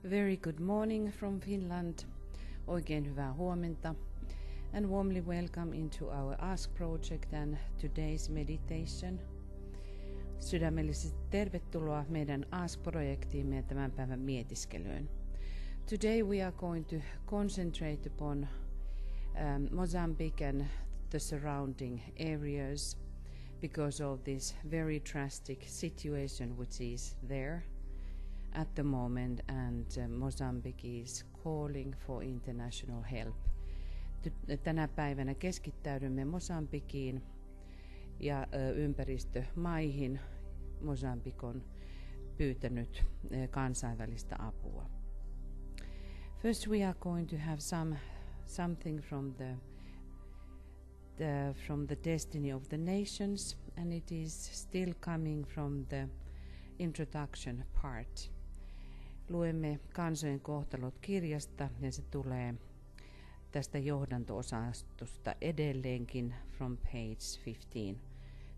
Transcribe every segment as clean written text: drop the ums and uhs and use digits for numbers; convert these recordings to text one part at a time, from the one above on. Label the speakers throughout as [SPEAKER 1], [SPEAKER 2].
[SPEAKER 1] Very good morning from Finland. Oikein hyvää huomenta. And warmly welcome into our Ask Project and today's meditation. Sydämellisesti tervetuloa meidän Ask-projektiimme ja tämän päivän mietiskelyyn. Today we are going to concentrate upon Mozambique and the surrounding areas because of this very drastic situation which is there at the moment, and Mozambique is calling for international help. Tänä päivänä keskittäydymme Mozambikiin ja ympäristömaihin. Mozambique on pyytänyt kansainvälistä apua. First we are going to have something from the destiny of the nations, and it is still coming from the introduction part. Luemme kansojen kohtalot kirjasta ja se tulee tästä johdanto-osastosta edelleenkin from page 15,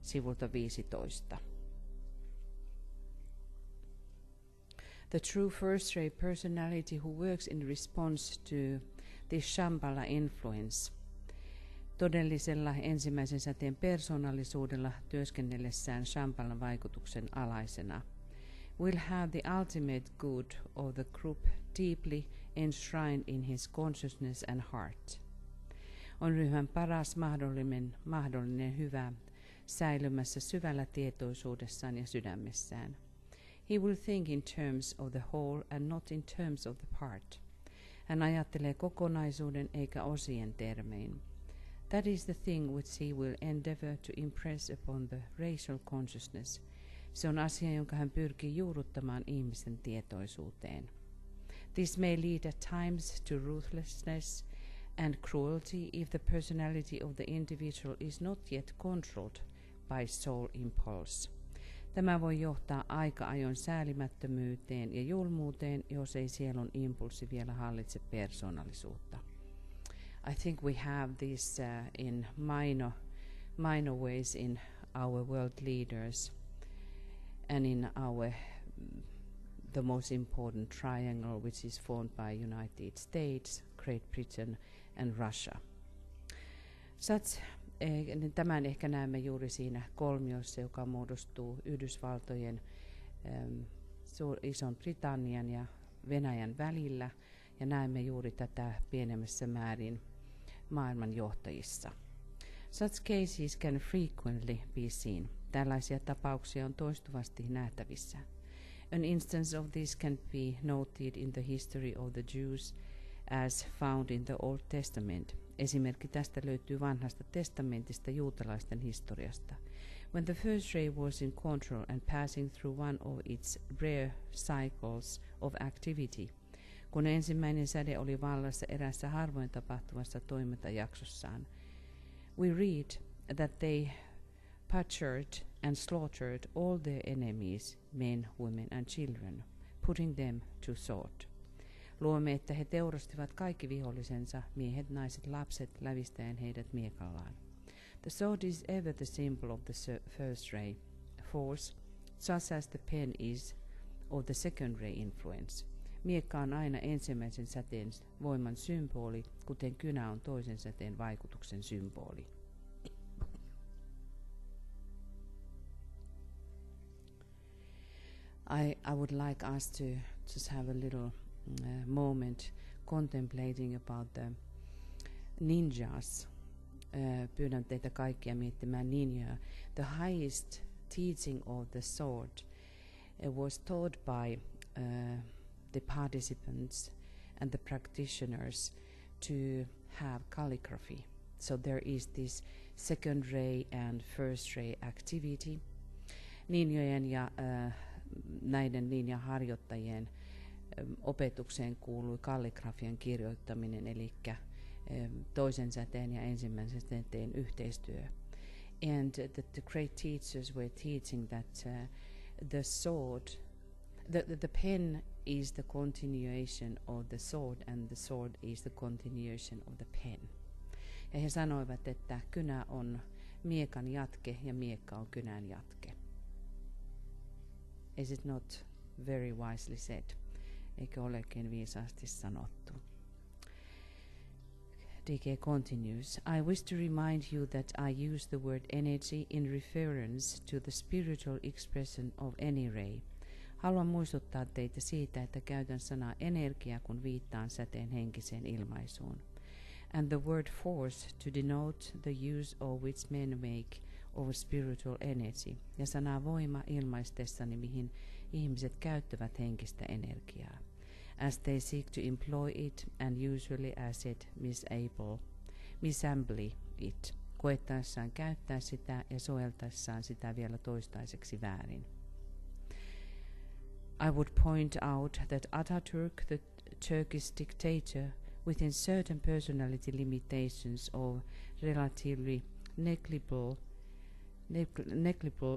[SPEAKER 1] sivulta 15. The true first-rate personality who works in response to this Shambhala influence. Todellisella ensimmäisen säteen persoonallisuudella työskennellessään Shambhalan vaikutuksen alaisena will have the ultimate good of the group deeply enshrined in his consciousness and heart. On ryhmän paras mahdollinen hyvä säilymässä syvällä tietoisuudessaan ja sydämessään. He will think in terms of the whole and not in terms of the part. Hän ajattelee kokonaisuuden eikä osien termein. That is the thing which he will endeavor to impress upon the racial consciousness. Se on asia, jonka hän pyrkii juurruttamaan ihmisten tietoisuuteen. This may lead at times to ruthlessness and cruelty if the personality of the individual is not yet controlled by soul impulse. Tämä voi johtaa aika ajoin säälimättömyyteen ja julmuuteen, jos ei sielun impulssi vielä hallitse persoonallisuutta. I think we have this in minor ways in our world leaders and in the most important triangle, which is formed by United States, Great Britain and Russia. Tämän ehkä näemme juuri siinä kolmiossa, joka muodostuu Yhdysvaltojen, Ison-Britannian ja Venäjän välillä, ja näemme juuri tätä pienemmässä määrin maailman johtajissa. Such cases can frequently be seen. Tällaisia tapauksia on toistuvasti nähtävissä. An instance of this can be noted in the history of the Jews as found in the Old Testament. Esimerkki tästä löytyy vanhasta testamentista juutalaisten historiasta. When the first ray was in control and passing through one of its rare cycles of activity, kun ensimmäinen säde oli vallassa erässä harvoin tapahtuvassa toimintajaksossaan, we read that they butchered and slaughtered all their enemies, men, women and children, putting them to sword. Luomme, että he teurastivat kaikki vihollisensa, miehet, naiset, lapset, lävistäen heidät miekallaan. The sword is ever the symbol of the first ray force, just as the pen is of the second ray influence. Miekka on aina ensimmäisen säteen voiman symboli, kuten kynä on toisen säteen vaikutuksen symboli. I would like us to just have a little moment contemplating about the ninjas. Pyydän teitä kaikkia miettimään ninjaa. The highest teaching of the sword was taught by the participants and the practitioners to have calligraphy. So there is this second ray and first ray activity. Ninjojen ja näiden ninjaharjoittajien opetukseen kuului kalligrafian kirjoittaminen, eli toisen säteen ja ensimmäisen säteen yhteistyö. And the great teachers were teaching that the sword, the pen is the continuation of the sword, and the sword is the continuation of the pen. Ja he sanoivat, että kynä on miekan jatke ja miekka on kynän jatke. Is it not very wisely said? eikö olekin viisaasti sanottu. DK continues, I wish to remind you that I use the word energy in reference to the spiritual expression of any ray. Haluan muistuttaa teitä siitä, että käytän sanaa energia, kun viittaan säteen henkiseen ilmaisuun. And the word force to denote the use of which men make of spiritual energy. Ja sanaa voima ilmaistessani, mihin ihmiset käyttävät henkistä energiaa. As they seek to employ it and usually as it misambly it, koettaessaan käyttää sitä ja soveltaessaan sitä vielä toistaiseksi väärin. I would point out that Atatürk, the Turkish dictator, within certain personality limitations of relatively negligible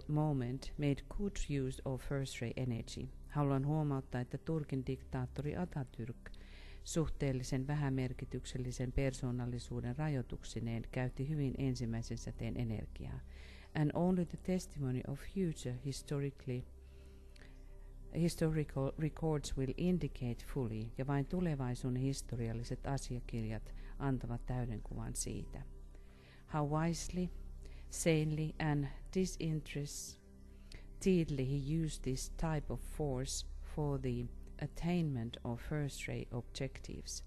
[SPEAKER 1] moment, made good use of first-ray energy. Haluan huomauttaa, että Turkin diktaattori Atatürk suhteellisen vähämerkityksellisen persoonallisuuden rajoituksineen käytti hyvin ensimmäisen säteen energiaa. And only the testimony of future historical records will indicate fully, ja vain tulevaisuuden historialliset asiakirjat antavat täyden kuvan siitä. How wisely, sanely and disinterestedly he used this type of force for the attainment of first-ray objectives.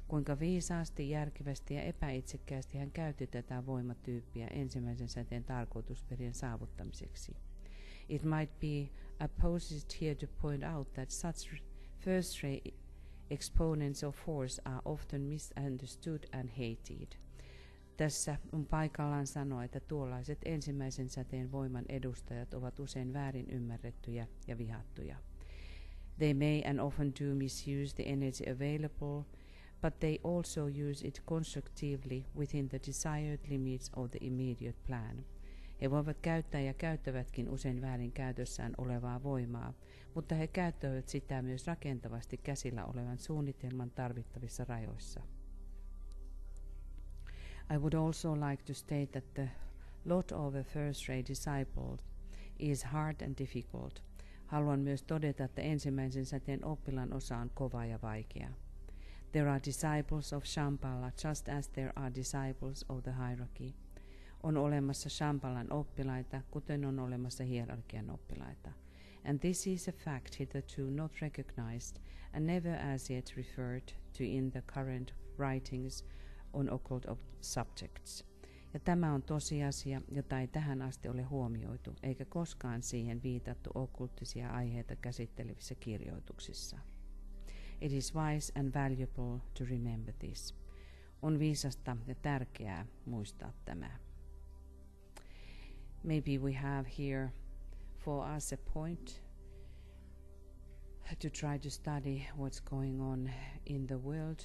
[SPEAKER 1] Kuinka viisaasti, järkevästi ja epäitsekkäästi hän käytti tätä voimatyyppiä ensimmäisen säteen tarkoitusperien saavuttamiseksi. It might be apposite here to point out that such first-ray exponents of force are often misunderstood and hated. Tässä on paikallaan sanoa, että tuollaiset ensimmäisen säteen voiman edustajat ovat usein väärin ymmärrettyjä ja vihattuja. They may and often do misuse the energy available, but they also use it constructively within the desired limits of the immediate plan. He voivat käyttää ja käyttävätkin usein väärin käytössään olevaa voimaa, mutta he käyttävät sitä myös rakentavasti käsillä olevan suunnitelman tarvittavissa rajoissa. I would also like to state that the lot of a first-ray disciple is hard and difficult. Haluan myös todeta, että ensimmäisen säteen oppilaan osa on kova ja vaikea. There are disciples of Shambhala just as there are disciples of the hierarchy. On olemassa Shambhalan oppilaita, kuten on olemassa hierarkian oppilaita. And this is a fact hitherto not recognized and never as yet referred to in the current writings on occult subjects. Ja tämä on tosiasia, jota ei tähän asti ole huomioitu, eikä koskaan siihen viitattu okkulttisia aiheita käsittelevissä kirjoituksissa. It is wise and valuable to remember this. On viisasta ja tärkeää muistaa tämä. Maybe we have here for us a point to try to study what's going on in the world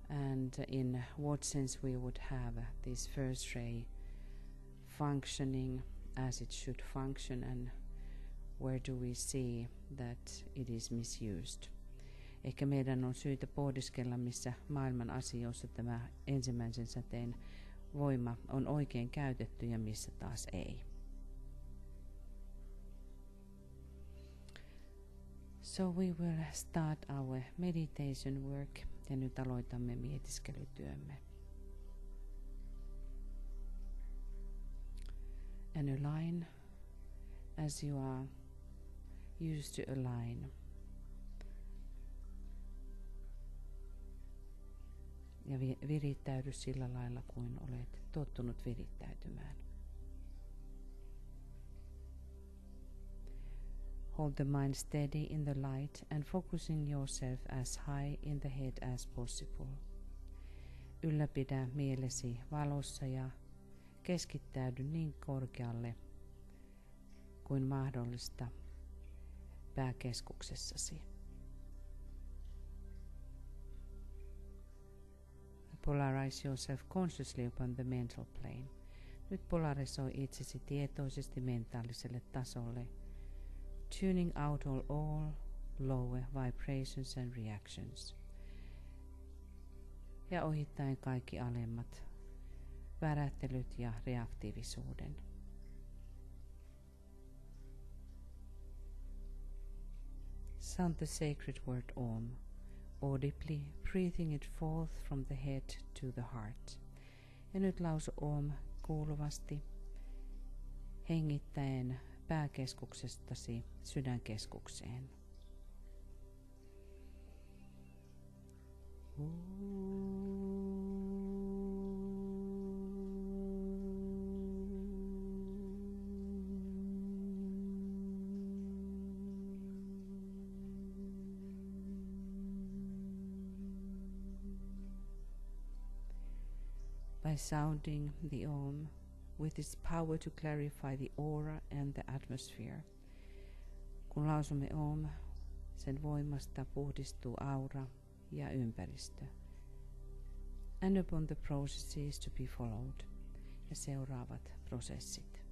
[SPEAKER 1] and in what sense we would have this first ray functioning as it should function, and where do we see that it is misused. Ehkä meidän on syytä pohdiskella, missä maailman asioissa tämä ensimmäisen säteen voima on oikein käytetty ja missä taas ei. So we will start our meditation work, ja nyt aloitamme mietiskelytyömme. And align as you are used to align. Ja virittäydy sillä lailla kuin olet tottunut virittäytymään. Hold the mind steady in the light and focusing yourself as high in the head as possible. Ylläpidä mielesi valossa ja keskittäydy niin korkealle kuin mahdollista pääkeskuksessasi. Polarize yourself consciously upon the mental plane. Nyt polarisoi itsesi tietoisesti mentaaliselle tasolle, tuning out all lower vibrations and reactions. Ja ohittaen kaikki alemmat värähtelyt ja Sound the sacred word Om, audibly breathing it forth from the head to the heart. Ja nyt lausu Om kuuluvasti, hengittäen pääkeskuksestasi sydänkeskukseen. By sounding the Om with its power to clarify the aura and the atmosphere. Kun lausumme Om, sen voimasta puhdistuu aura ja ympäristö. And upon the processes to be followed, ja seuraavat prosessit.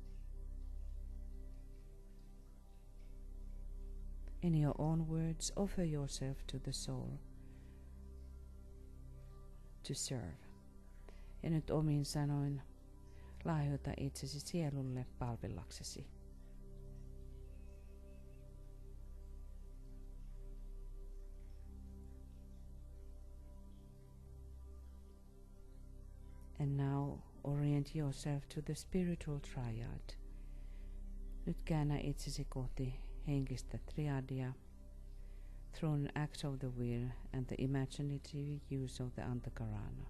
[SPEAKER 1] In your own words, offer yourself to the soul to serve. Ja nyt omin sanoin, lahjoita itsesi sielulle palvellaksesi. And now orient yourself to the spiritual triad. Nyt käännä itsesi kohti henkistä triadia through an act of the will and the imaginative use of the antakarana.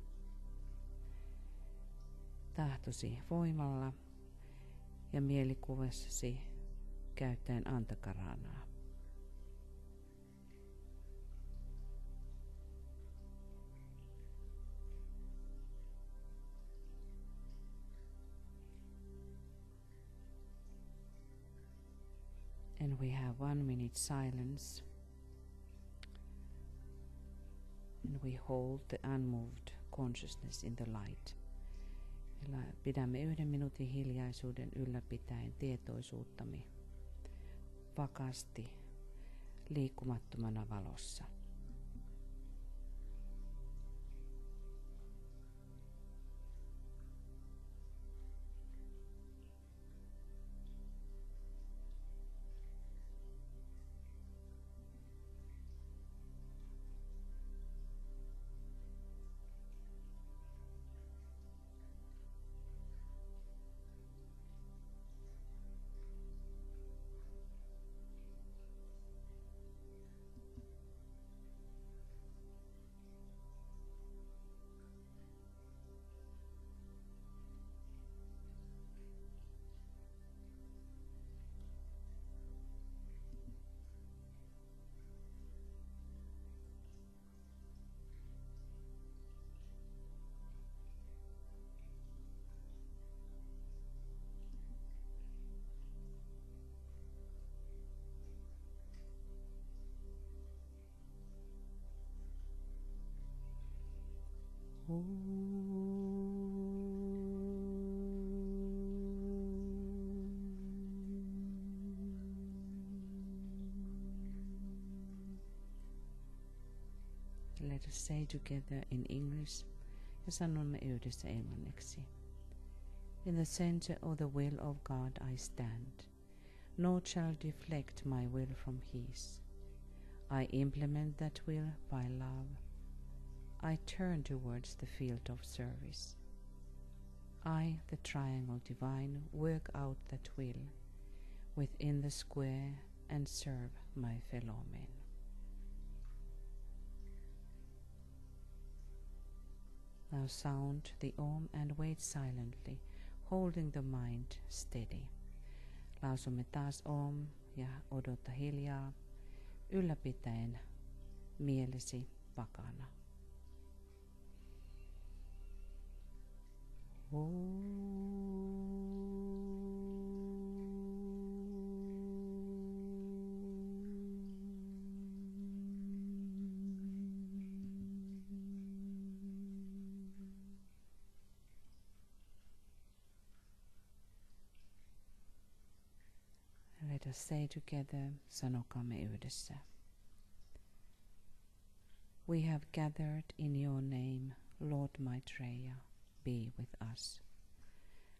[SPEAKER 1] Tahtosi voimalla ja mielikuvassasi käyttäen antakaranaa. And we have 1 minute silence. And we hold the unmoved consciousness in the light. Pidämme 1 minuutin hiljaisuuden ylläpitäen tietoisuuttamme vakaasti liikkumattomana valossa. Let us say together in English ja sanomme yhdessä englanniksi. In the center of the will of God I stand. Naught shall deflect my will from His. I implement that will by love. I turn towards the field of service. I, the triangle divine, work out that will within the square and serve my fellow men. Now sound the Om and wait silently, holding the mind steady. Lausumme taas Om ja odota hiljaa, ylläpitäen mielesi vakaana. Let us say together, sanokaamme yhdessä. We have gathered in your name, Lord Maitreya, be with us.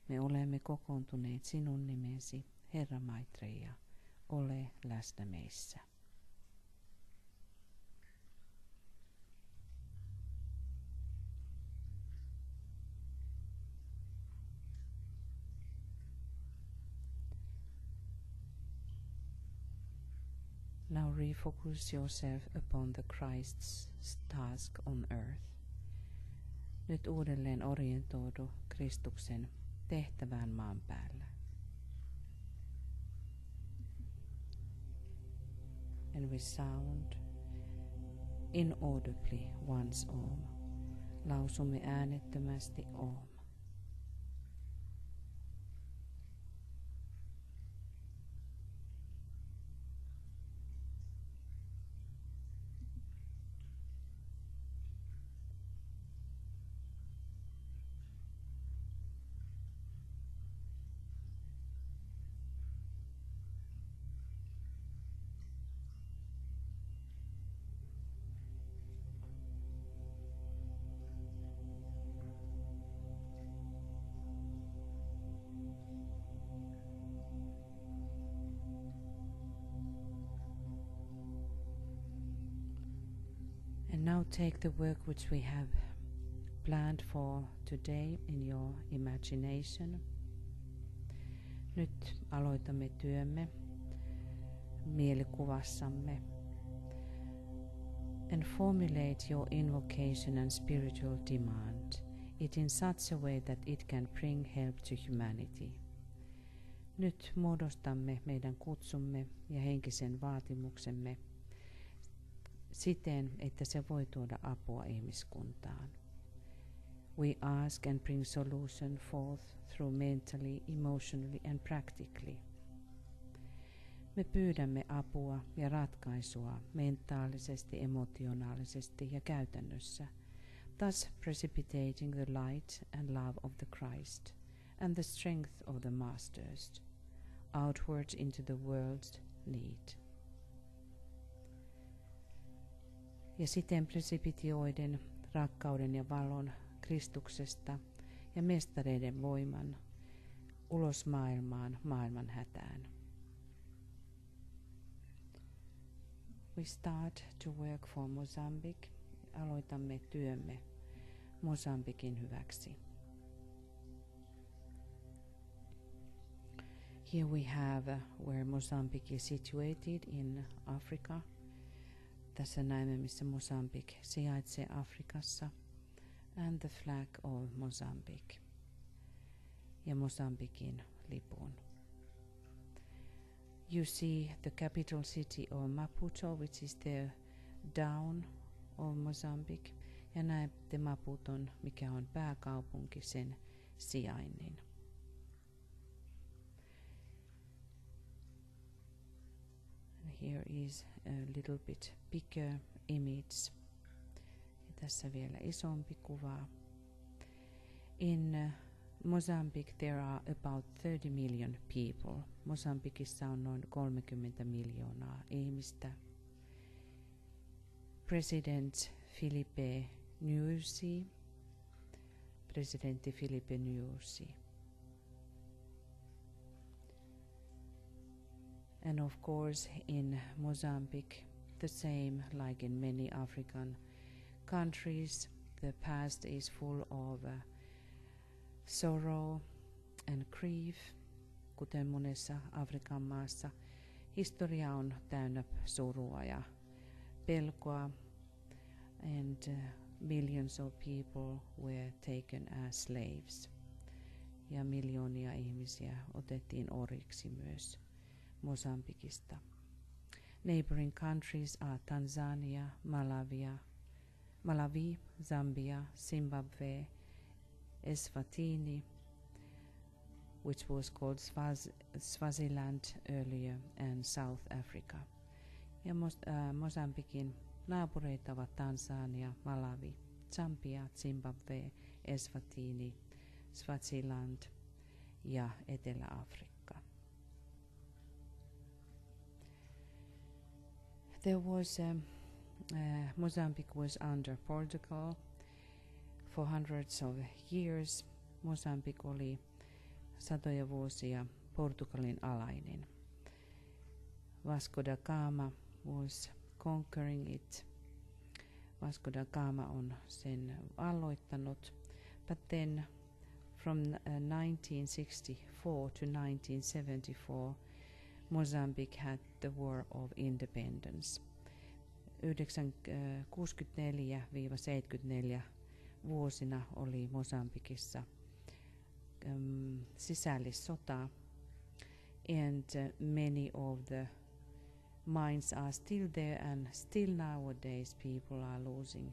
[SPEAKER 1] Me olemme kokoontuneet sinun nimesi, Herra Maitreya, ole läsnä meissä. Now refocus yourself upon the Christ's task on earth. Nyt uudelleen orientoidu Kristuksen tehtävään maan päällä. And we sound inaudibly once Om. Lausumme äänettömästi Om. And now take the work which we have planned for today in your imagination. Nyt aloitamme työmme mielikuvassamme. And formulate your invocation and spiritual demand, it in such a way that it can bring help to humanity. Nyt muodostamme meidän kutsumme ja henkisen vaatimuksemme siten, että se voi tuoda apua ihmiskuntaan. We ask and bring solution forth through mentally, emotionally and practically. Me pyydämme apua ja ratkaisua mentaalisesti, emotionaalisesti ja käytännössä, thus precipitating the light and love of the Christ and the strength of the Masters outwards into the world's need. Ja siten precipitioiden rakkauden ja valon Kristuksesta ja mestareiden voiman ulos maailmaan, maailman hätään. We start to work for Mozambique. Aloitamme työmme Mosambikin hyväksi. Here we have where Mozambique is situated in Africa. Tässä näemme, missä Mozambique sijaitsee Afrikassa. And the flag of Mozambique. Ja Mosambikin lipun. You see the capital city of Maputo, which is the down of Mozambique. Ja näette Maputon, mikä on pääkaupunki, sen sijainnin. And here is a little bit bigger image. Ja tässä vielä isompi kuva. In Mozambique there are about 30 million people. Mozambikissa on noin 30 miljoonaa ihmistä. President Filipe Nyusi. Presidentti Filipe Nyusi. And of course in Mozambique, the same like in many African countries, the past is full of sorrow and grief, kuten monessa Afrikan maassa. Historia on täynnä surua ja pelkoa, and millions of people were taken as slaves. Ja miljoonia ihmisiä otettiin orjiksi myös Mozambikista. Neighboring countries are Tanzania, Malawi, Zambia, Zimbabwe, Eswatini, which was called Swaziland earlier, and South Africa. Ja Mozambikin naapureita ovat Tansania, Malawi, Zambia, Zimbabwe, Eswatini, Swaziland ja Etelä-Afrikka. There was Mozambique was under Portugal for hundreds of years. Mozambique oli satoja vuosia Portugalin alainen. Vasco da Gama was conquering it. Vasco da Gama on sen aloittanut, but then from 1964 to 1974 Mozambique had the War of Independence. 64-74 vuosina oli Mosambikissa sisällissota, and many of the mines are still there, and still nowadays people are losing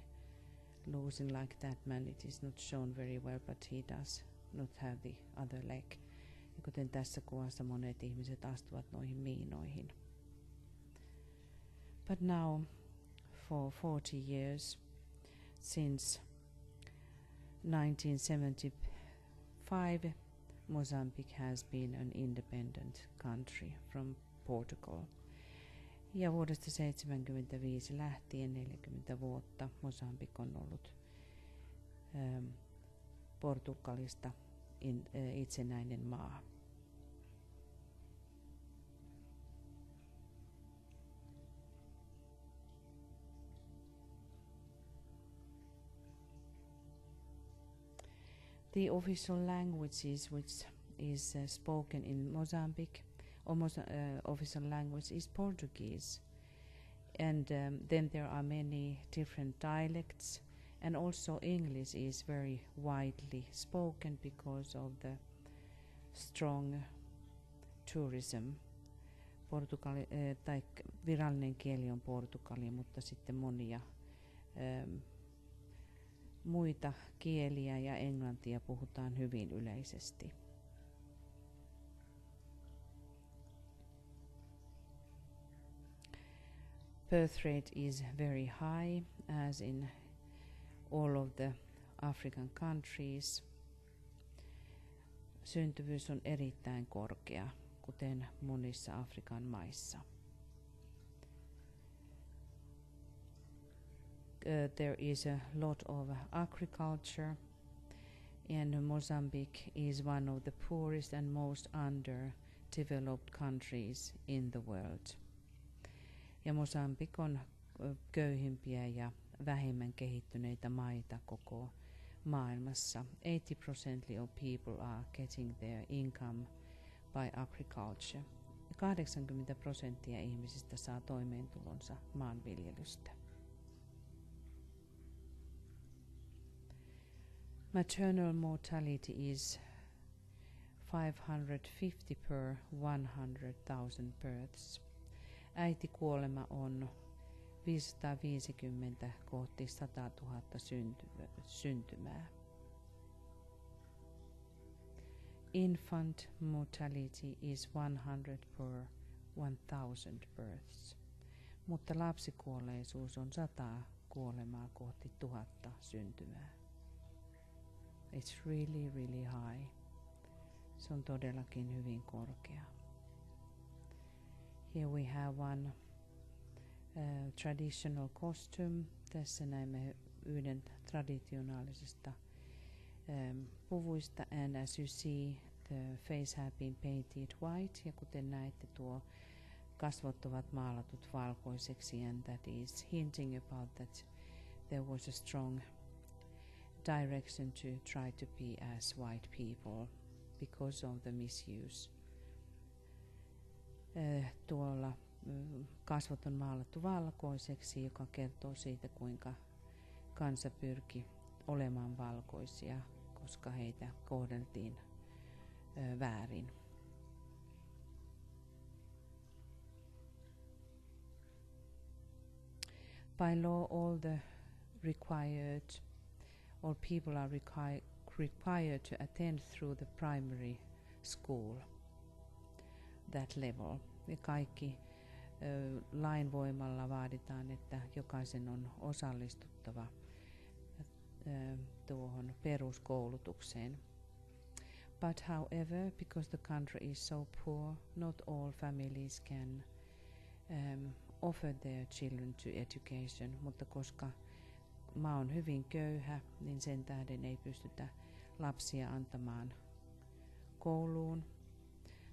[SPEAKER 1] like that man. It is not shown very well, but he does not have the other leg. Ja kuten tässä kuvassa monet ihmiset astuvat noihin miinoihin. But now for 40 years since 1975, Mozambique has been an independent country from Portugal. Ja vuodesta 1975 lähtien 40 vuotta Mozambique on ollut Portugalista itsenäinen maa. The official languages which is spoken in Mozambique, official language is Portuguese, and then there are many different dialects, and also English is very widely spoken because of the strong tourism. Tai virallinen kieli on portugali, mutta sitten monia muita kieliä ja englantia puhutaan hyvin yleisesti. Birth rate is very high, as in all of the African countries. Syntyvyys on erittäin korkea, kuten monissa Afrikan maissa. There is a lot of agriculture, and Mozambique is one of the poorest and most underdeveloped countries in the world. Ja Mozambique on köyhimpiä ja vähemmän kehittyneitä maita koko maailmassa. 80% of people are getting their income by agriculture. 80% ihmisistä saa toimeentulonsa maanviljelystä. Maternal mortality is 550 per 100,000 births. Äitikuolema on 550 kohti 100 000 syntymää. Infant mortality is 100 per 1,000 births. Mutta lapsikuolleisuus on 100 kuolemaa kohti 1000 syntymää. It's really, really high. Se on todellakin hyvin korkea. Here we have one traditional costume. Tässä näemme yhden traditionaalisesta puvuista, and as you see, the face have been painted white, ja kuten näette, tuo kasvot ovat maalatut valkoiseksi, and that is hinting about that there was a strong direction to try to be as white people because of the misuse. Tuolla kasvot on maalattu valkoiseksi, joka kertoo siitä, kuinka kansa pyrki olemaan valkoisia, koska heitä kohdeltiin väärin. By law, all the people are required to attend through the primary school, that level. Ja kaikki lain voimalla vaaditaan, että jokaisen on osallistuttava tuohon peruskoulutukseen. But however, because the country is so poor, not all families can offer their children to education, mutta koska maa on hyvin köyhä, niin sen tähden ei pystytä lapsia antamaan kouluun.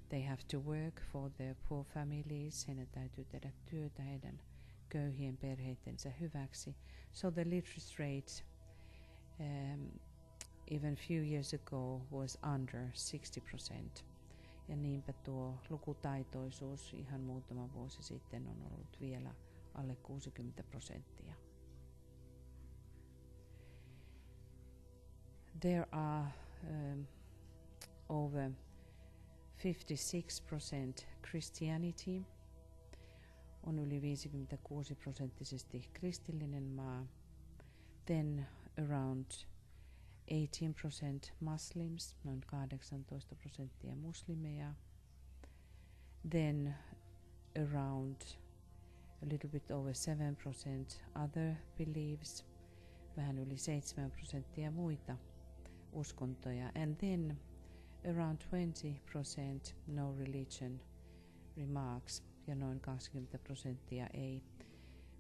[SPEAKER 1] They have to work for their poor families. Heidän täytyy tehdä työtä heidän köyhien perheidensä hyväksi. So the literacy rate even few years ago was under 60%. Ja niinpä tuo lukutaitoisuus ihan muutama vuosi sitten on ollut vielä alle 60%. There are over 56% Christianity. On yli 56% kristillinen maa. Then around 18% Muslims, noin 18% muslimeja. Then around a little bit over 7% other beliefs, vähän yli 7% muita uskontoja. And then around 20% no religion remarks, ja noin 20% ei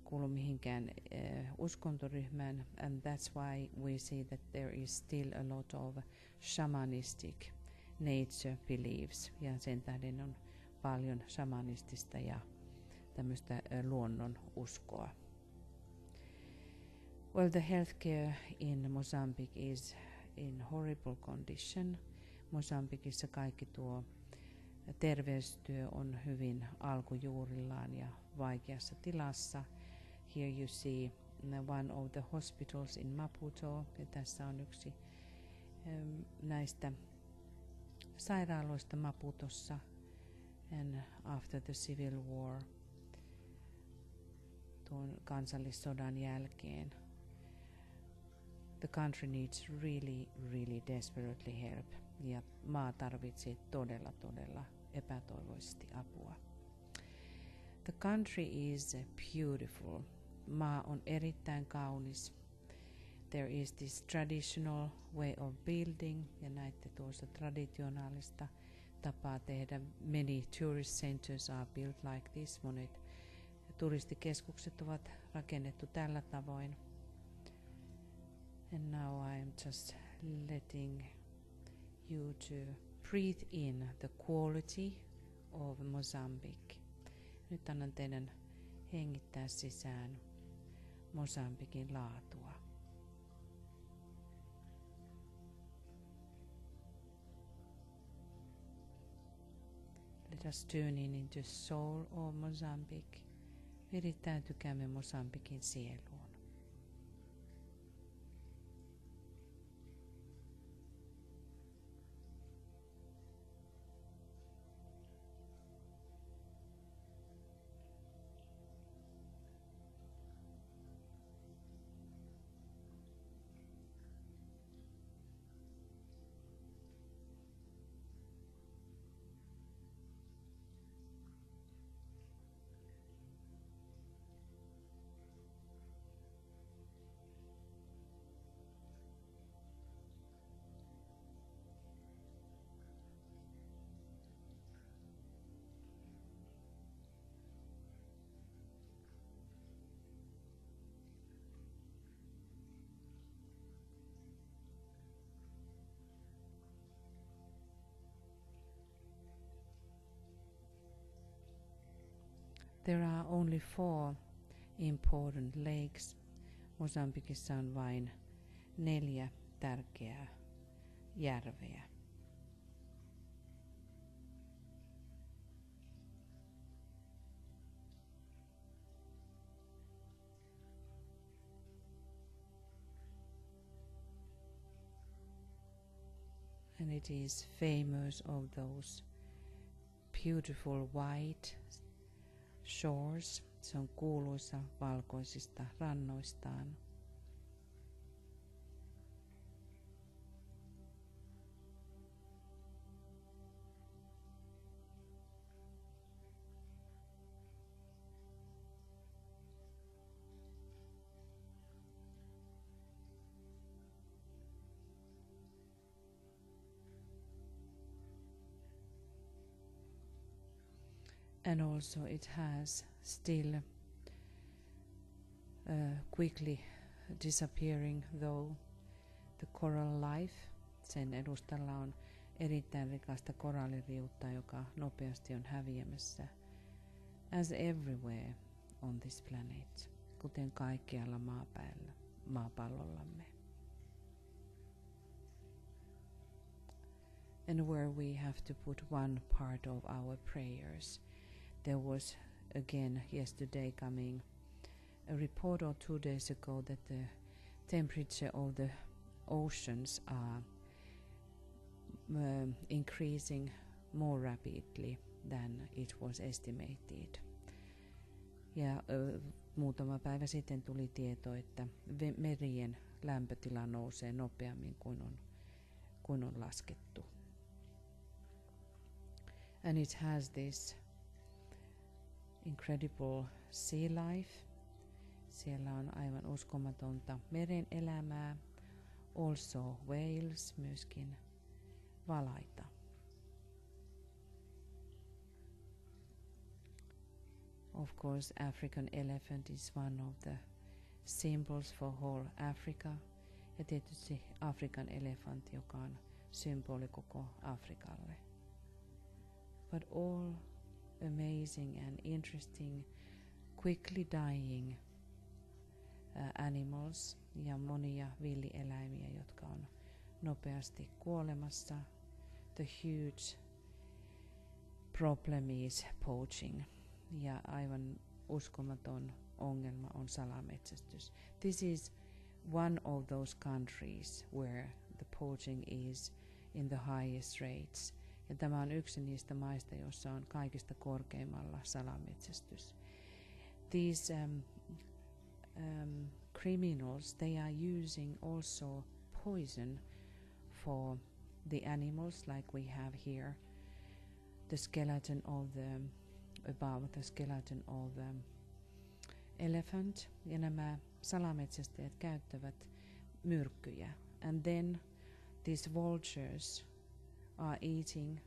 [SPEAKER 1] kuulu mihinkään uskontoryhmään. And that's why we see that there is still a lot of shamanistic nature beliefs, ja sen tähden on paljon shamanistista ja tämmöistä luonnon uskoa. Well, the healthcare in Mozambique is in horrible condition. Mosambikissa kaikki tuo terveystyö on hyvin alkujuurillaan ja vaikeassa tilassa. Here you see one of the hospitals in Maputo. Ja tässä on yksi näistä sairaaloista Maputossa. And after the civil war, tuon kansallissodan jälkeen, the country needs really desperately help. Ja maa tarvitsee todella epätoivoisesti apua. The country is beautiful. Maa on erittäin kaunis. There is this traditional way of building, ja näette tuossa traditionaalista tapaa tehdä. Many tourist centers are built like this. Monet turistikeskukset ovat rakennettu tällä tavoin. And now I'm just letting you to breathe in the quality of Mozambique. Nyt annan teidän hengittää sisään Mosambikin laatua. Let us tune in into soul of Mozambique. Virittäytykäämme Mosambikin sieluun. There are only 4 important lakes. Mosambikissa on vain 4 tärkeää järveä. And it is famous of those beautiful white shores. Se on kuuluisa valkoisista rannoistaan. And also it has still quickly disappearing though the coral life. Sen edustalla on erittäin rikasta koralliriutta, joka nopeasti on häviämässä. As everywhere on this planet, kuten kaikkialla maapallollamme. and where we have to put one part of our prayers. There was again yesterday coming a report, or 2 days ago, that the temperature of the oceans are increasing more rapidly than it was estimated. Ja muutama päivä sitten tuli tieto, että merien lämpötila nousee nopeammin kuin on laskettu. And it has this incredible sea life. Siellä on aivan uskomatonta meren elämää. Also whales, myöskin valaita. Of course, African elephant is one of the symbols for whole Africa. Ja tietysti Afrikan elefantti, joka on symboli koko Afrikalle. But all amazing and interesting, quickly dying animals ja monia villieläimiä, jotka on nopeasti kuolemassa. The huge problem is poaching. Ja aivan uskomaton ongelma on salametsästys. This is one of those countries where the poaching is in the highest rates. Ja tämä on yksi niistä maista, joissa on kaikista korkeimmalla salametsästys. These criminals, they are using also poison for the animals, like we have here. The skeleton of above the skeleton of elephant. Ja nämä salametsästäjät käyttävät myrkkyjä. And then these vultures are eating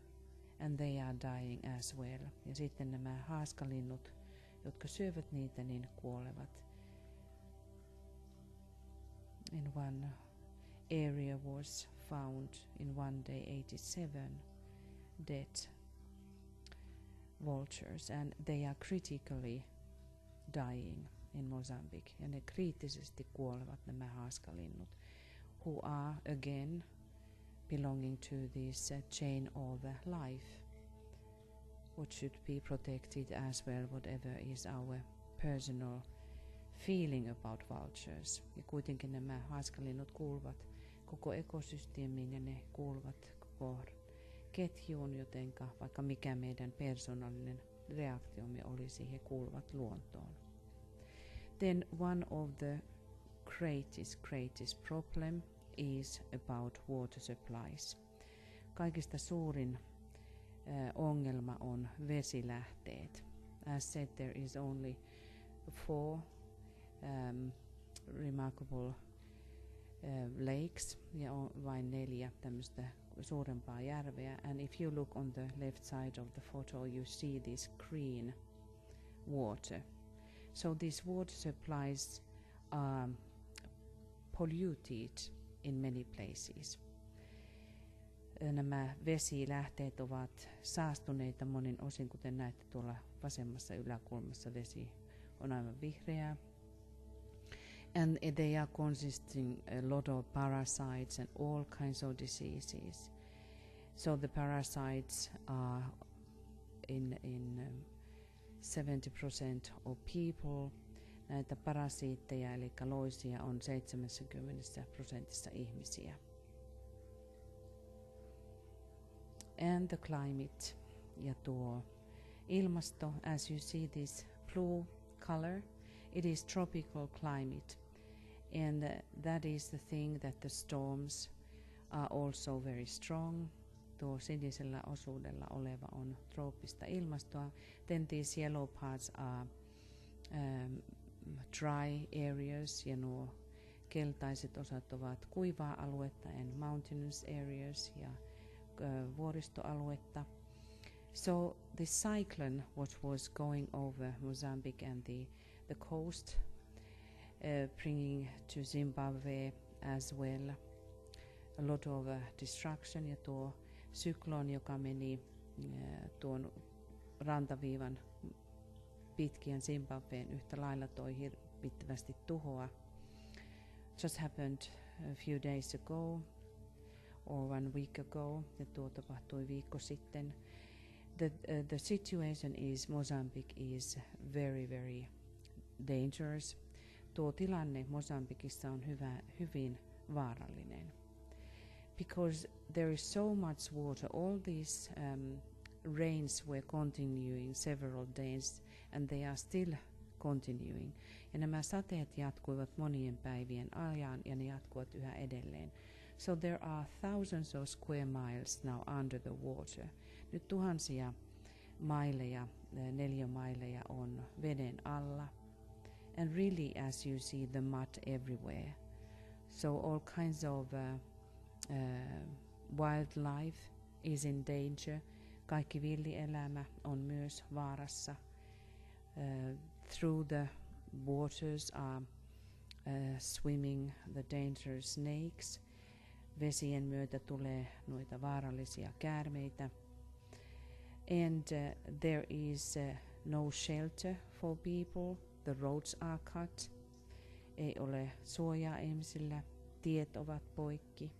[SPEAKER 1] and they are dying as well. Ja sitten nämä haaskalinnut, jotka syövät niitä, niin kuolevat. In one area was found in one day 87 dead vultures, and they are critically dying in Mozambique. Ja ne kriittisesti kuolevat nämä haaskalinnut, who are again belonging to this chain of life, which should be protected as well, whatever is our personal feeling about vultures. Ja kuitenkin nämä haaskalinnut kuuluvat koko ekosysteemiin ja ne kuuluvat koko ketjuun, jotenka vaikka mikä meidän persoonallinen reaktiomme olisi, he kuuluvat luontoon. Then one of the greatest problem is about water supplies. Kaikista suurin ongelma on vesilähteet. As said, there is only 4 remarkable lakes ja on vain 4 tämmöistä suurempaa järveä. And if you look on the left side of the photo, you see this green water. So these water supplies are polluted in many places. Nämä vesilähteet ovat saastuneita monin osin, kuten näette tuolla vasemmassa yläkulmassa vesi on aivan vihreää. And they are consisting a lot of parasites and all kinds of diseases. So the parasites are in 70% of people. Näitä parasiitteja eli loisia on 70% ihmisiä. And the climate ja tuo ilmasto, as you see this blue color, it is tropical climate, and that is the thing that the storms are also very strong. Tuo sinisellä osuudella oleva on trooppista ilmastoa. Then these yellow parts are dry areas, ja nuo keltaiset osat ovat kuivaa aluetta, and mountainous areas ja vuoristoaluetta. So the cyclone what was going over Mozambique and the coast, bringing to Zimbabwe as well a lot of destruction, ja tuo sykloni, joka meni tuon rantaviivan pitkin Zimbabween yhtä lailla, toi hirvittävästi tuhoa. Just happened a few days ago. or 1 week ago. Ja tuo tapahtui viikko sitten. The situation is Mozambique is very, very dangerous. Tuo tilanne Mozambikissa on hyvin vaarallinen. Because there is so much water, all these rains were continuing several days and they are still continuing. Ja nämä sateet jatkuivat monien päivien ajan ja ne jatkuvat yhä edelleen. So there are thousands of square miles now under the water. Nyt tuhansia maileja, neliömaileja on veden alla. And really, as you see, the mud everywhere. So all kinds of wildlife is in danger. Kaikki villielämä on myös vaarassa. Through the waters are swimming the dangerous snakes. Vesien myötä tulee noita vaarallisia käärmeitä. And there is no shelter for people. The roads are cut. Ei ole suojaa ihmisillä. Tiet ovat poikki.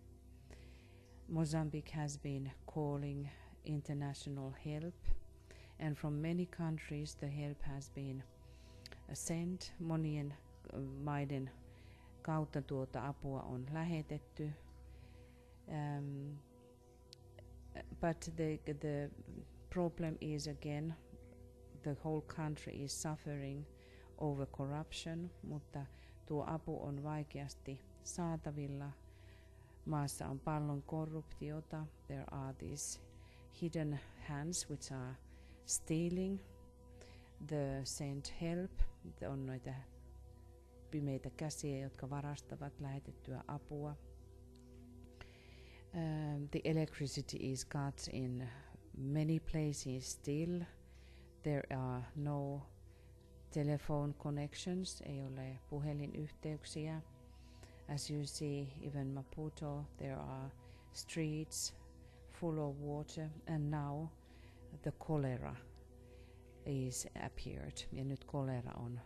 [SPEAKER 1] Mozambique has been calling international help, and from many countries the help has been sent. Monien maiden kautta tuota apua on lähetetty. But the problem is again the whole country is suffering over corruption, mutta tuo apu on vaikeasti saatavilla. Maassa on paljon korruptiota. There are these hidden hands which are stealing the sent help. On noita pimeitä käsiä, jotka varastavat lähetettyä apua. The electricity is cut in many places still. There are no telephone connections, ei ole puhelinyhteyksiä. As you see, even Maputo, there are streets full of water, and now the cholera is appeared. Ja nyt kolera on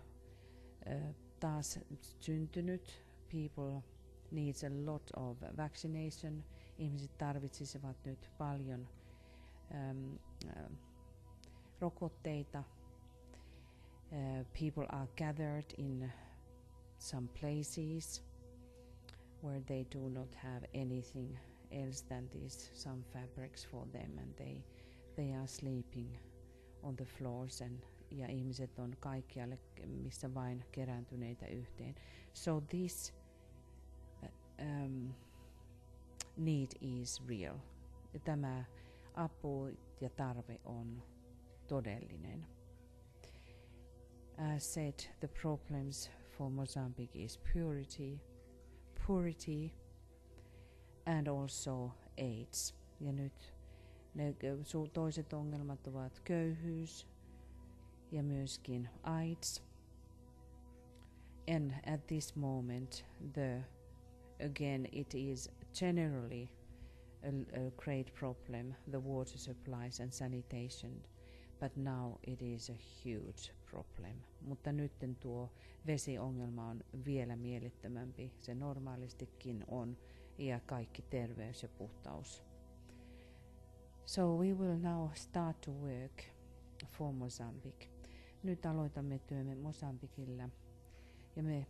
[SPEAKER 1] taas syntynyt. People needs a lot of vaccination. Ihmiset tarvitsisivat nyt paljon rokotteita. People are gathered in some places where they do not have anything else than these some fabrics for them, and they are sleeping on the floors, ja ihmiset on kaikkialle, missä vain kerääntyneitä yhteen. So this need is real. Tämä apu ja tarve on todellinen. As said, the problems for Mozambique is purity and also AIDS. Ja nyt toiset ongelmat ovat köyhyys ja myöskin AIDS. And at this moment, again, it is generally a great problem, the water supplies and sanitation, but now it is a huge problem. Mutta nyt tuo vesiongelma on vielä mielettömämpi. Se normaalistikin on, ja kaikki terveys ja puhtaus. So we will now start to work for Mozambique. Nyt aloitamme työmme Mosambikilla, ja me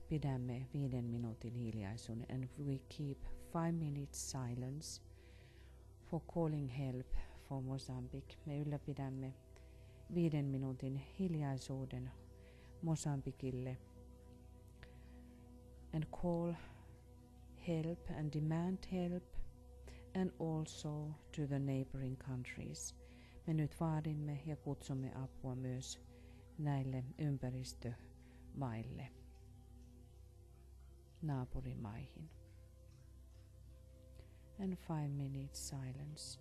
[SPEAKER 1] pidämme 5 minuutin hiljaisuuden, and we keep 5 minutes silence for calling help for Mozambique. Me ylläpidämme 5 minuutin hiljaisuuden Mosambikille and call help and demand help, and also to the neighboring countries. Me nyt vaadimme ja kutsumme apua myös näille ympäristömaille, naapurimaihin. And 5 minutes silence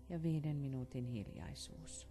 [SPEAKER 1] ja 5 minuutin hiljaisuus.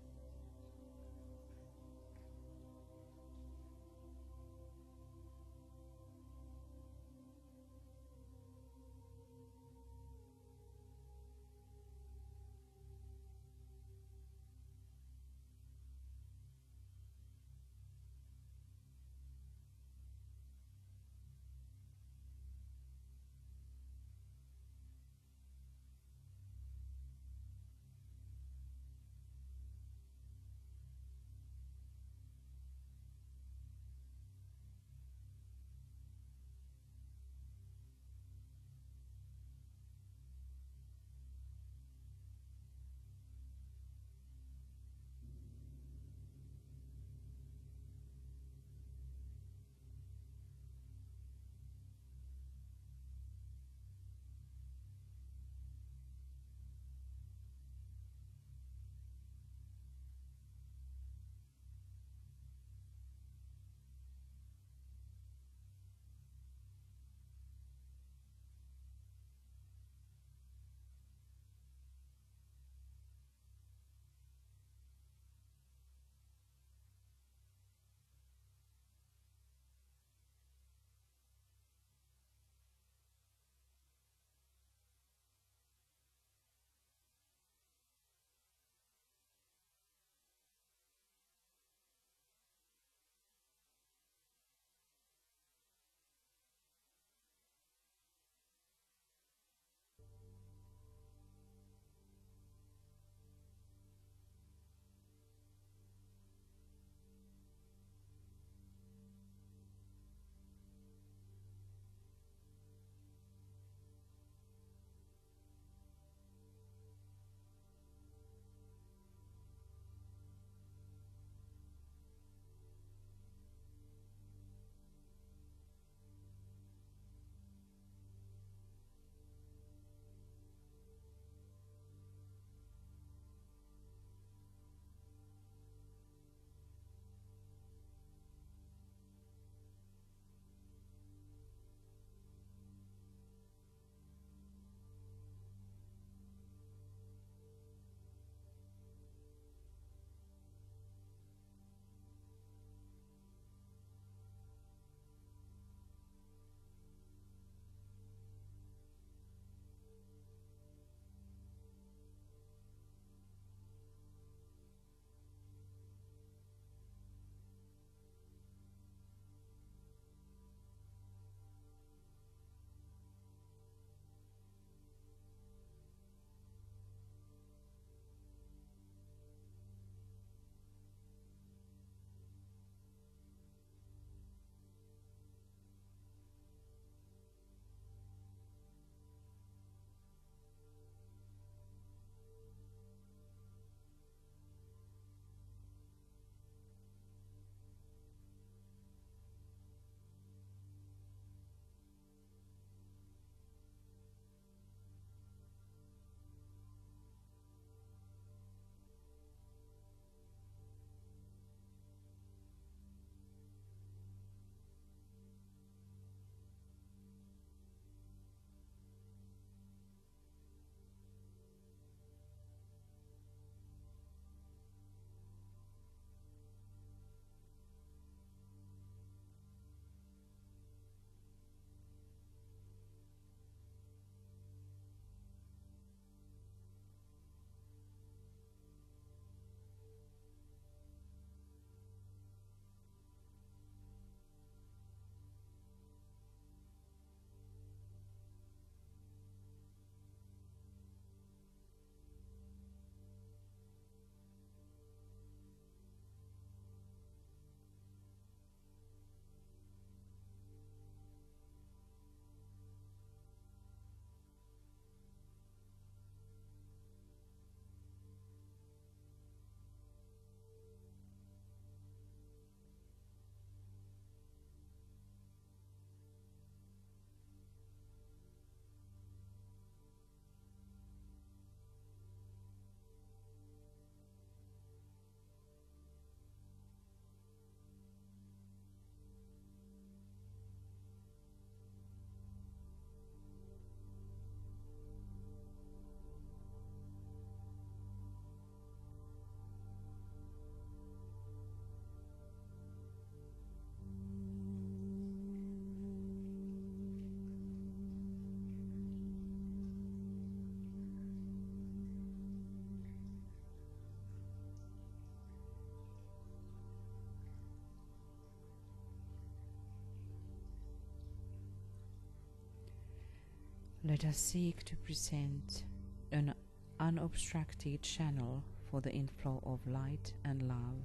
[SPEAKER 1] Let us seek to present an unobstructed channel for the inflow of light and love,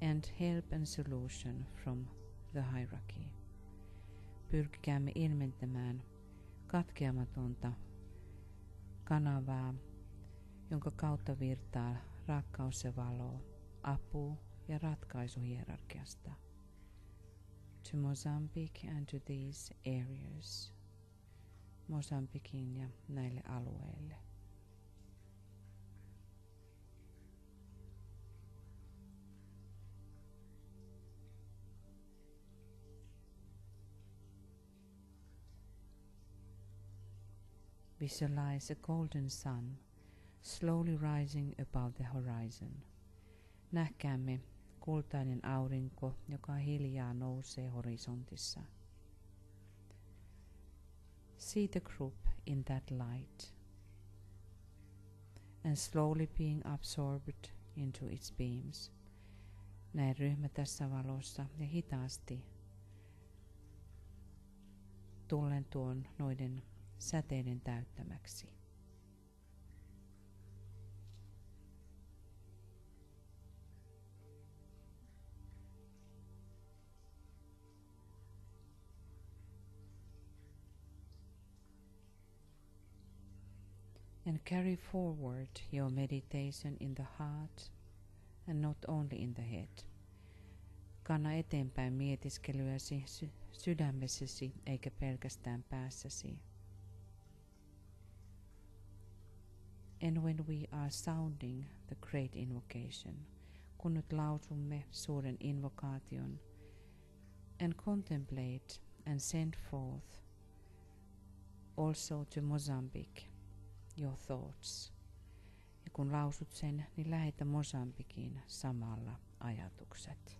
[SPEAKER 1] and help and solution from the hierarchy. Pyrkikäämme ilmentämään katkeamatonta kanavaa, jonka kautta virtaa rakkaus ja valo, apu ja ratkaisu hierarkiasta. To Mozambique and to these areas. Mozambikin ja näille alueille. Visualize a golden sun slowly rising above the horizon. Nähkäämme kultainen aurinko, joka hiljaa nousee horisontissa. See the group in that light and slowly being absorbed into its beams. Näe ryhmä tässä valossa ja hitaasti tullen tuon noiden säteiden täyttämäksi. And carry forward your meditation in the heart and not only in the head. Kanna eteenpäin mietiskelyäsi sydämessäsi eikä pelkästään päässäsi. And when we are sounding the great invocation, kun nyt lausumme suuren invokaation, and contemplate and send forth also to Mozambique your thoughts. Ja kun lausut sen, niin lähetä Mozambikiin samalla ajatukset.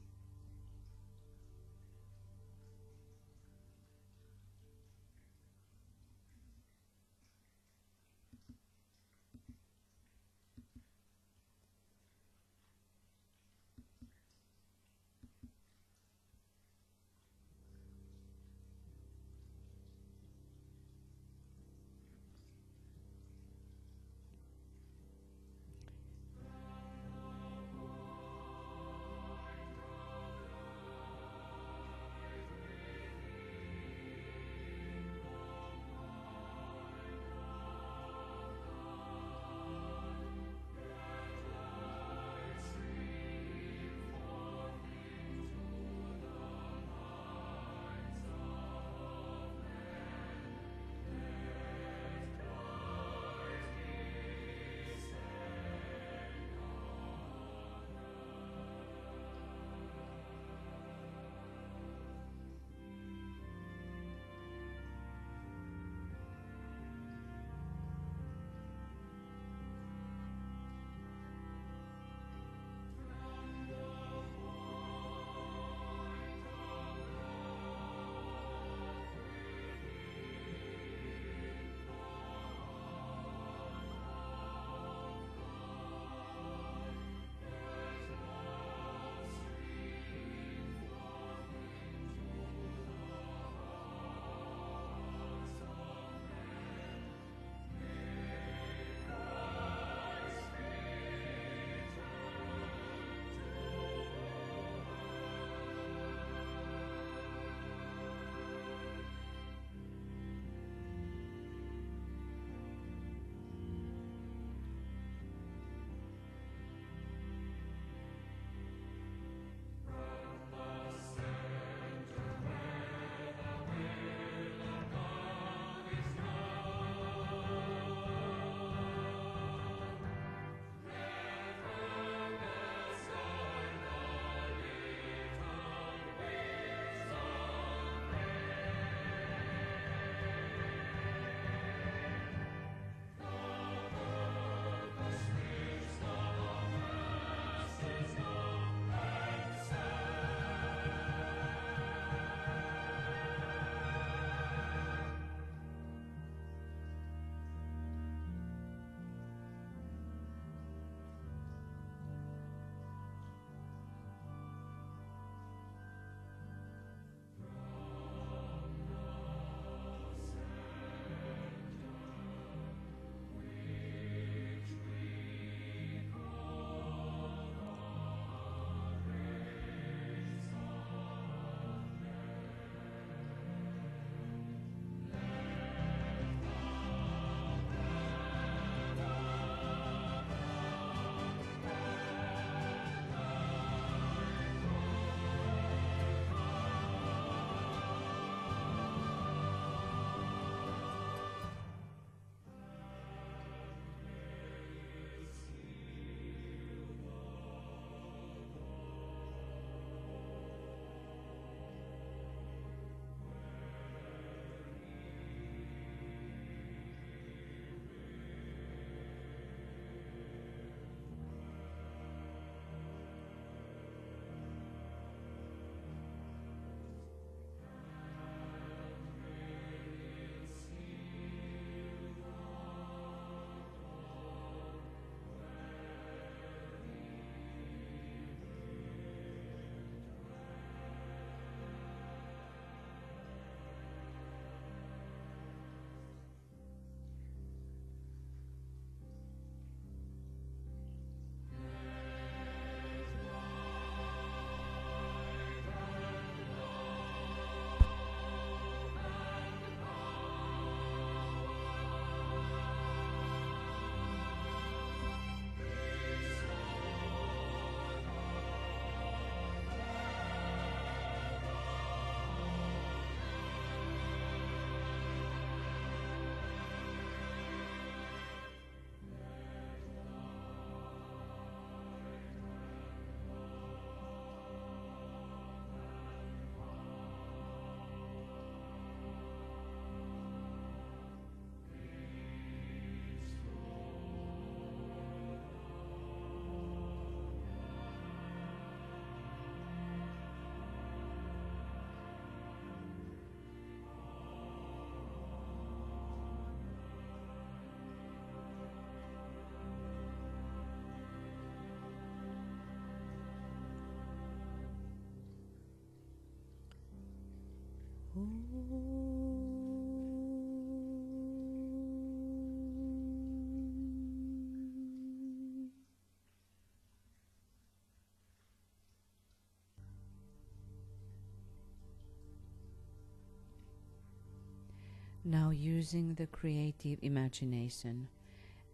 [SPEAKER 1] Now using the creative imagination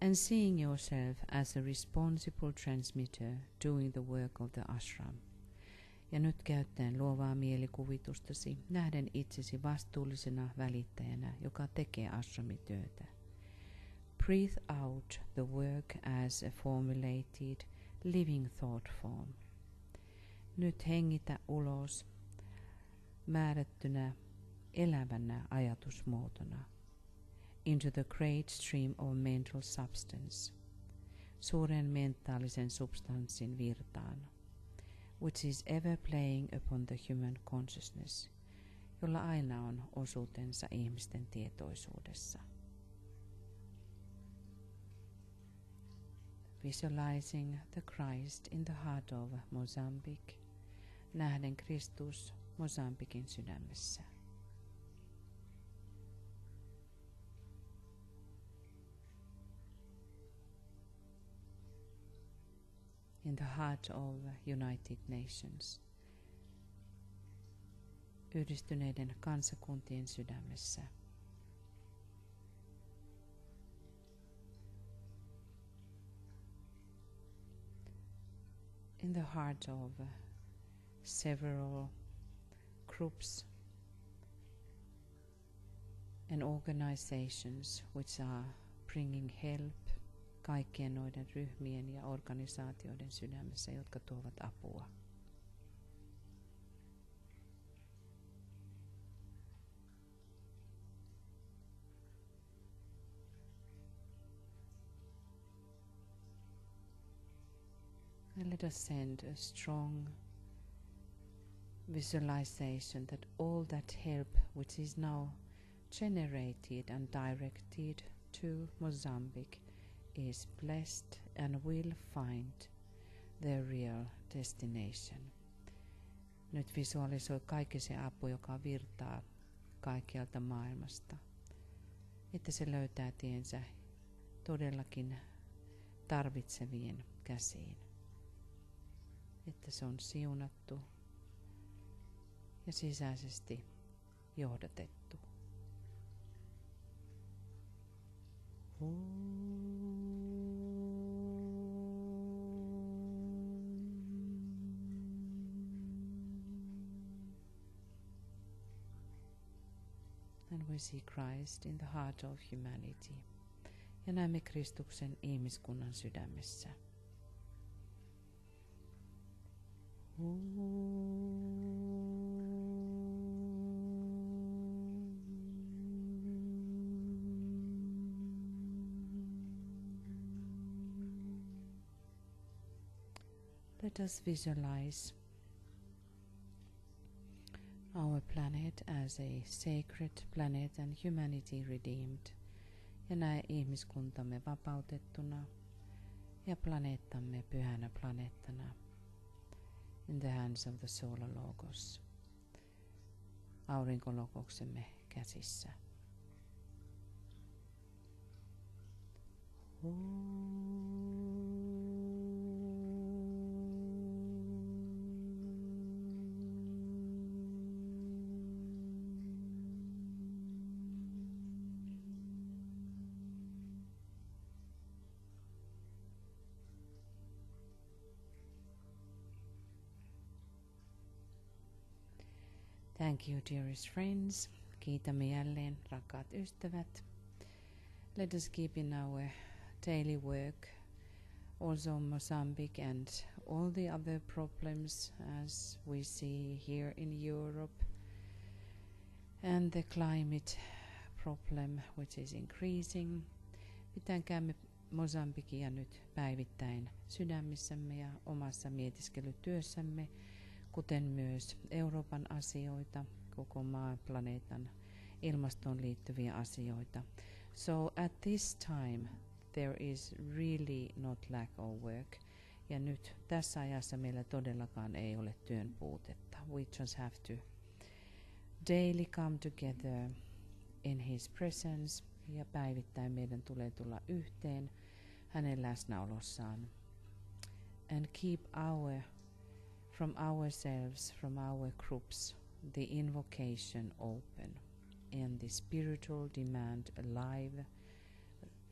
[SPEAKER 1] and seeing yourself as a responsible transmitter doing the work of the ashram. Ja nyt käyttäen luovaa mielikuvitustasi nähden itsesi vastuullisena välittäjänä, joka tekee ashramityötä. Breathe out the work as a formulated, living thought form. Nyt hengitä ulos määrättynä, elävänä ajatusmuotona. Into the great stream of mental substance, suuren mentaalisen substanssin virtaan, which is ever playing upon the human consciousness, jolla aina on osuutensa ihmisten tietoisuudessa. Visualizing the Christ in the heart of Mozambique, nähden Kristus Mosambikin sydämessä. In the heart of United Nations, yhdistyneiden kansakuntien sydämessä. In the heart of several groups and organizations which are bringing help, kaikkien noiden ryhmien ja organisaatioiden sydämessä, jotka tuovat apua. And let us send a strong visualization that all that help which is now generated and directed to Mozambique is blessed and will find their real destination. Nyt visualisoi kaikki se apu, joka virtaa kaikkialta maailmasta, että se löytää tiensä todellakin tarvitsevien käsiin. Että se on siunattu ja sisäisesti johdatettu. And we see Christ in the heart of humanity. Ja näemme Kristuksen ihmiskunnan sydämessä. Let us visualize our planet as a sacred planet and humanity redeemed. Ja näe ihmiskuntamme vapautettuna ja planeettamme pyhänä planeettana in the hands of the solar logos, aurinkologoksemme käsissä. Thank you, dearest friends. Kiitämme jälleen, rakkaat ystävät. Let us keep in our daily work also Mozambique and all the other problems as we see here in Europe and the climate problem which is increasing. Pitäkäämme Mosambikia nyt päivittäin sydämissämme ja omassa mietiskelytyössämme, kuten myös Euroopan asioita, koko planeetan ilmastoon liittyviä asioita. So at this time there is really not lack of work. Ja nyt tässä ajassa meillä todellakaan ei ole työn puutetta. We just have to daily come together in His presence ja päivittäin meidän tulee tulla yhteen hänen läsnäolossaan. And keep from ourselves, from our groups, the invocation open and the spiritual demand alive,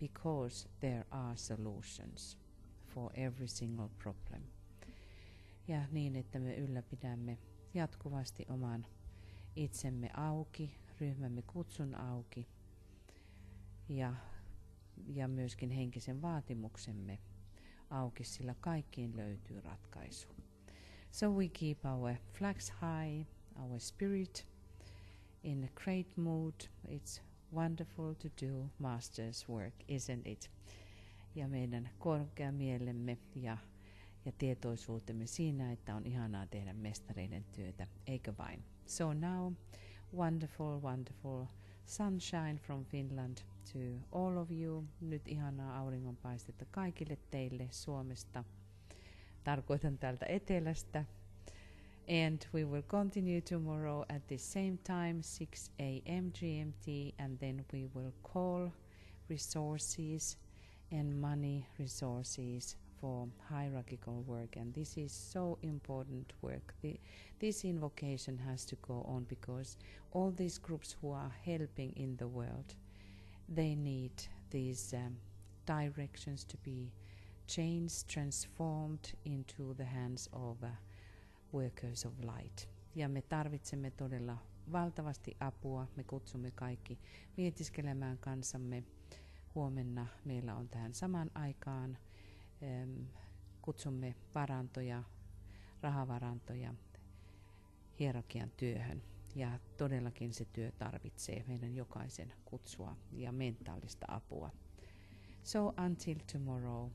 [SPEAKER 1] because there are solutions for every single problem. Ja niin, että me ylläpidämme jatkuvasti oman itsemme auki, ryhmämme kutsun auki ja myöskin henkisen vaatimuksemme auki, sillä kaikkiin löytyy ratkaisu. So we keep our flags high, our spirit in a great mood. It's wonderful to do master's work, isn't it? Ja meidän korkea mielemme ja tietoisuutemme siinä, että on ihanaa tehdä mestareiden työtä, eikö vain? So now, wonderful sunshine from Finland to all of you. Nyt ihanaa auringonpaistetta kaikille teille Suomesta. Tarkoitan täältä etelästä. And we will continue tomorrow at the same time, 6 a.m. GMT, and then we will call resources and money resources for hierarchical work. And this is so important work. This invocation has to go on because all these groups who are helping in the world, they need these directions to be changed, transformed into the hands of workers of light. Ja me tarvitsemme todella valtavasti apua. Me kutsumme kaikki mietiskelemään kanssamme. Huomenna meillä on tähän samaan aikaan. Kutsumme varantoja, rahavarantoja hierarkian työhön. Ja todellakin se työ tarvitsee meidän jokaisen kutsua ja mentaalista apua. So until tomorrow,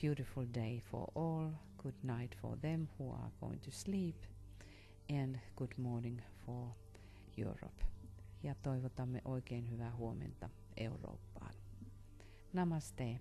[SPEAKER 1] beautiful day for all, good night for them who are going to sleep, and good morning for Europe. Ja toivotamme oikein hyvää huomenta Eurooppaan. Namaste.